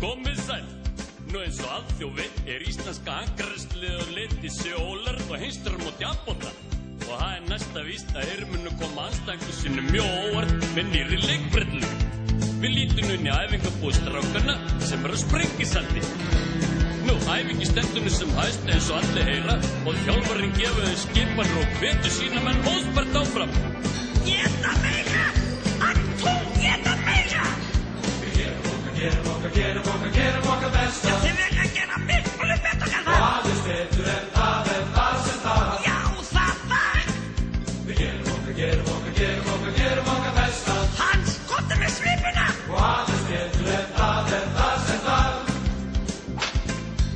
Komið sæl. Nú eins og alþjóð veit íslenska ankarsliðið leiti sjólar og heimstur móti Japan. Og það næsta víst að munu koma anstæðingu sinni mjög óvart með nýrri leikbrellu. Við lítum inn í æfingabúð strákanna sem á Sprengisandi. Nú, æfingi stendur sem hæst eins og allir heyra og þjálfarinn gefur þeim skipanir og hvetur sína menn óspart áfram. Geta meira! Að þú geta meira! Gerum okkar besta. Já, þið vilja gera miklu betur en það. Og aðeins betur en það sem það. Já, það. Við gerum okkar besta. Hans, komdu með svipina. Og aðeins betur en það sem það.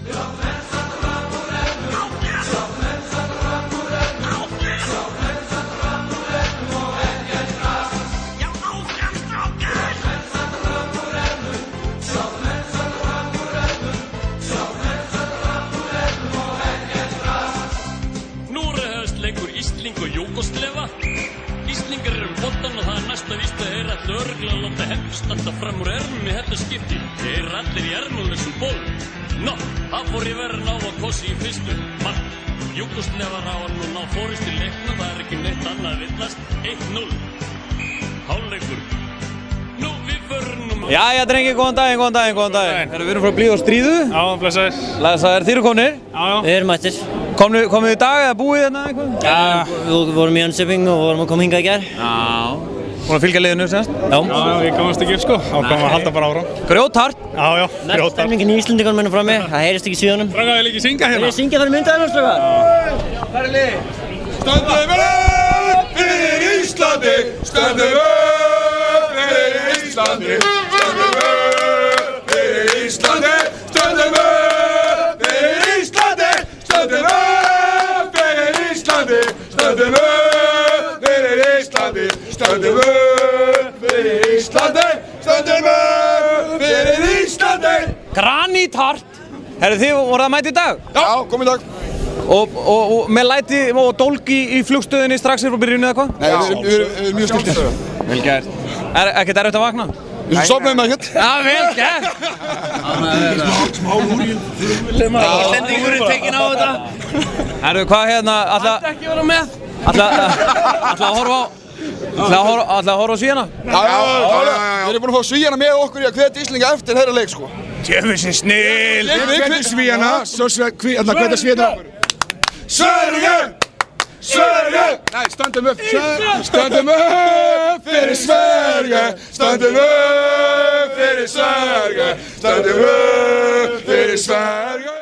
Við áttum enn satt fram úr ennum. Og ekkert rast. Já, áfram strákar. Leikur Ísling og Júgósleva. Íslingar boltan og það næsta víst að ætla örugglega að láta Hemmi standa fram úr ermum í þetta skipti. Þeir allir í ermulausum bólum. Nó, það fór í verðin á að kossi í fyrstu. Mark, Júgósleva ráða nú ná fórist í leikna, það ekki neitt annað að villast. 1-0. Hálfleikur. Nú, við förum nú... Jæja, drengi, góðan daginn. Við erum frá Blíð og Stríðu. Já, blessaður. Þið eru komnir? Já. Við erum mættir. Komið í dag eða búið hérna eitthvað? Já, við vorum í Jönköping og vorum að koma hingað í gær. Já. Búin að fylgja liðinu semst? Já. Já, við komumst ekki upp sko. Ákvæmum að halda bara áfram. Grjóthart. Já, Mest stemningin í Íslendingunum hérna frammi. Það heyrist ekki í síðanum. Strákar, vil ekki syngja hérna? Vil ég syngja fyrir myndaðinum, strákar? Hvað er lið? Stöndum upp fyrir Íslandi. Stöndum upp fyrir Íslandi. Stöndum upp fyrir Íslandi. Stöndum upp fyrir Íslandi. Stöndum upp fyrir Íslandi. Stöndum upp fyrir Íslandi. Stöndum upp fyrir Íslandi. Stöndum upp fyrir Íslandi. Granítart. Herru, þið voruð að mæta í dag? Já, kom í dag. Og með læti og dólg í flugstöðinni strax frá byrjunni eða hvað? Nei, við erum mjög skiltir. Vel gert. Ekkert erfitt að vakna? Við sofnaðum ekkert. Já, vel gert. Smá húrið. Íslendingurinn tekinn á þetta. Herru, hvað hérna, ætla ekki vera með? Ætla að horfa á Svíana? Já. Við erum búin að fá Svíana með okkur í að hvetja Íslinga eftir þeirra leik, sko. Djöfisins snill. Við hvetjum Svíana, svo hvetja Svíana okkur. Sverige! Nei, stöndum upp fyrir Sverige. Stöndum upp fyrir Sverige. Stöndum upp fyrir Sverige.